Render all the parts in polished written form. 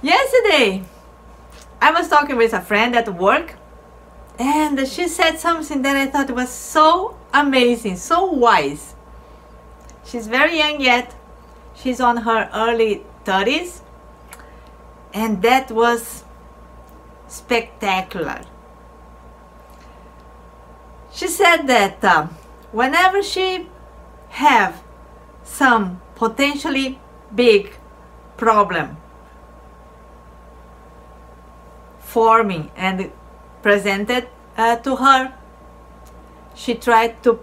Yesterday, I was talking with a friend at work, and she said something that I thought was so amazing, so wise. She's very young yet. She's on her early 30s, and that was spectacular. She said that whenever she have some potentially big problem forming and presented to her, she tried to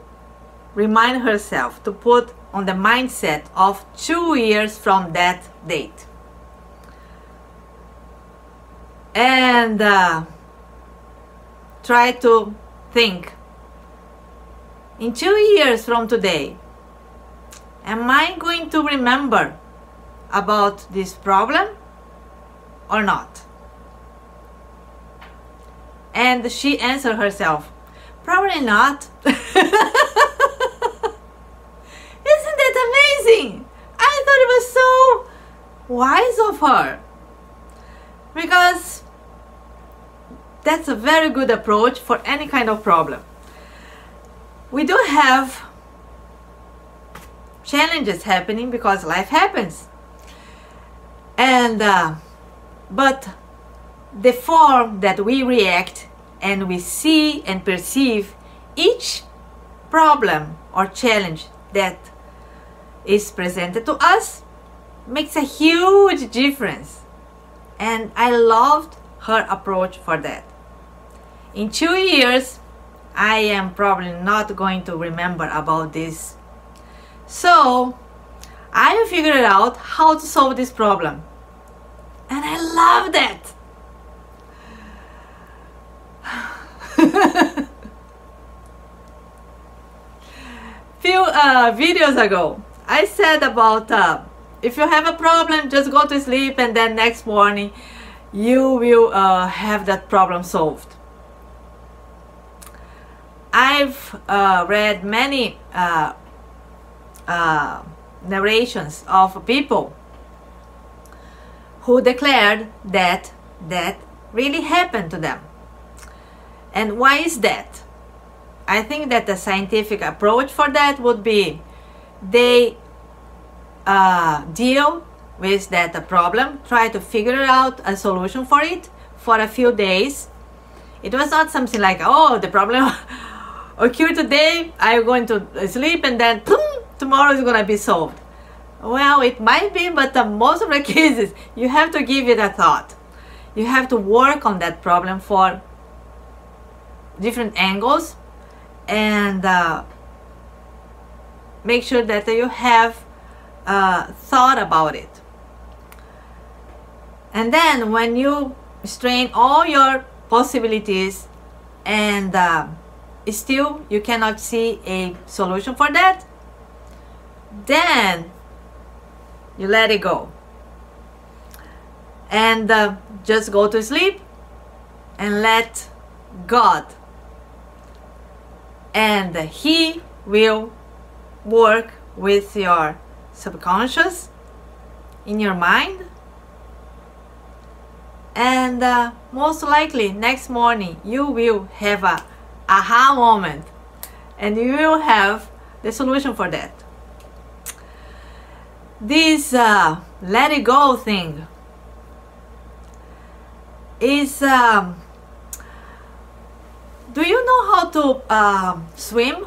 remind herself to put on the mindset of 2 years from that date. And try to think, in 2 years from today, am I going to remember about this problem or not? And she answered herself, probably not. Isn't that amazing? I thought it was so wise of her, because that's a very good approach for any kind of problem. We do have challenges happening because life happens, and but the form that we react and we see and perceive each problem or challenge that is presented to us makes a huge difference. And I loved her approach for that. In 2 years, I am probably not going to remember about this. So I figured out how to solve this problem. And I love that. Few videos ago, I said about if you have a problem, just go to sleep, and then next morning you will have that problem solved. I've read many narrations of people who declared that that really happened to them. And why is that? I think that the scientific approach for that would be they deal with that problem, try to figure out a solution for it for a few days. It was not something like, oh, the problem occurred today, I'm going to sleep, and then tomorrow is going to be solved. Well, it might be, but most of the cases you have to give it a thought. You have to work on that problem for different angles, and make sure that you have thought about it. And then when you strain all your possibilities and still you cannot see a solution for that, then you let it go and just go to sleep and let God, and He will work with your subconscious in your mind, and most likely next morning you will have a aha moment and you will have the solution for that. This let it go thing is do you know how to swim,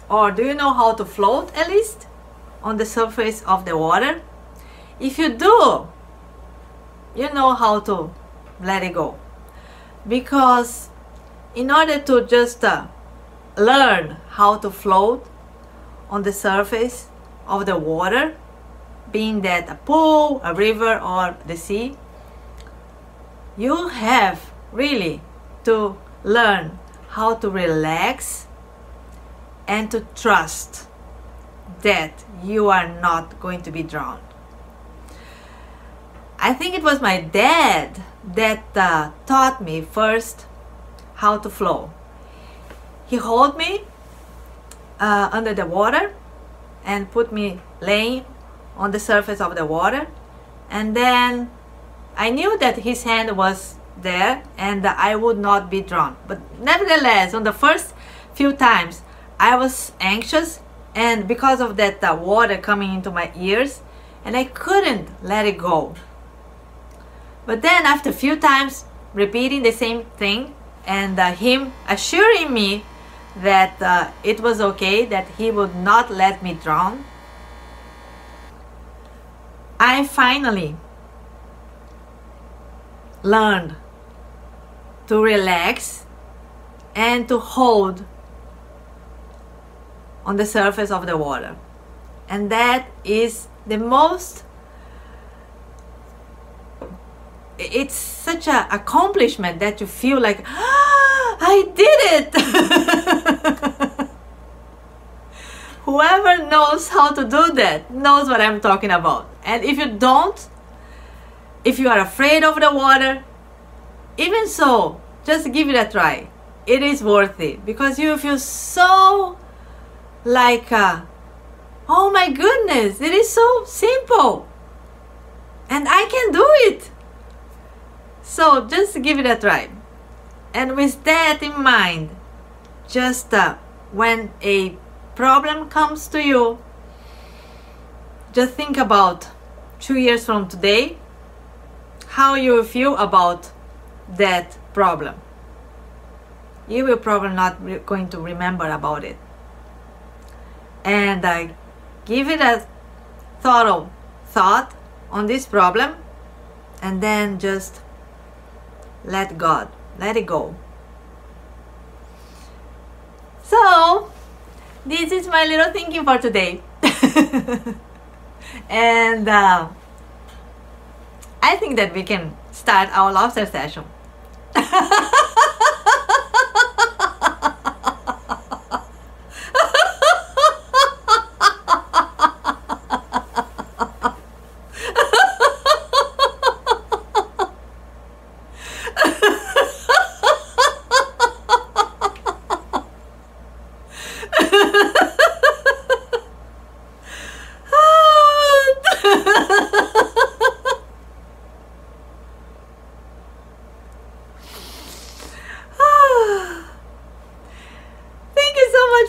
or do you know how to float at least on the surface of the water? If you do, you know how to let it go, because in order to just learn how to float on the surface of the water, being that a pool, a river, or the sea, you have really to learn how to relax and to trust that you are not going to be drowned. I think it was my dad that taught me first how to float. He held me under the water and put me laying on the surface of the water, and then I knew that his hand was there and I would not be drowned. But nevertheless, on the first few times I was anxious, and because of that water coming into my ears, and I couldn't let it go. But then after a few times repeating the same thing, and him assuring me that it was okay, that he would not let me drown, I finally learned to relax and to hold on the surface of the water. And that is the most, it's such an accomplishment that you feel like, ah, I did it. Whoever knows how to do that knows what I'm talking about. And if you don't, if you are afraid of the water, even so, just give it a try. It is worth it, because you feel so like, oh my goodness, it is so simple and I can do it. So just give it a try. And with that in mind, just when a problem comes to you, just think about 2 years from today, how you will feel about that problem. You will probably not going to remember about it. And give it a thorough thought on this problem, and then just let God, let it go. So this is my little thinking for today. And I think that we can start our lobster session.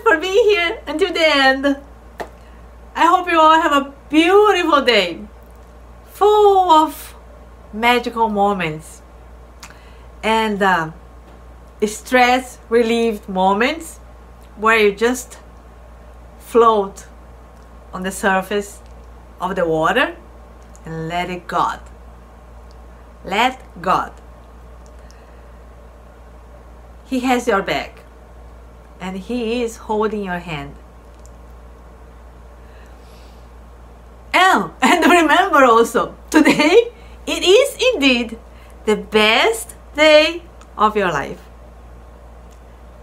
For being here until the end. I hope you all have a beautiful day, full of magical moments and stress relieved moments where you just float on the surface of the water and let it God. Let God. He has your back. And He is holding your hand. Oh, and remember also, today it is indeed the best day of your life.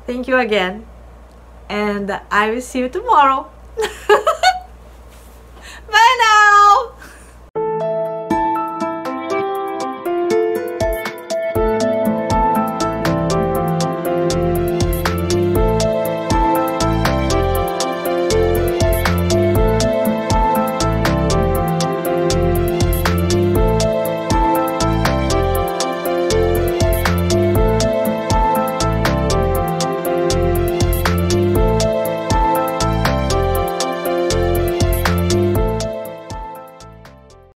Thank you again, and I will see you tomorrow.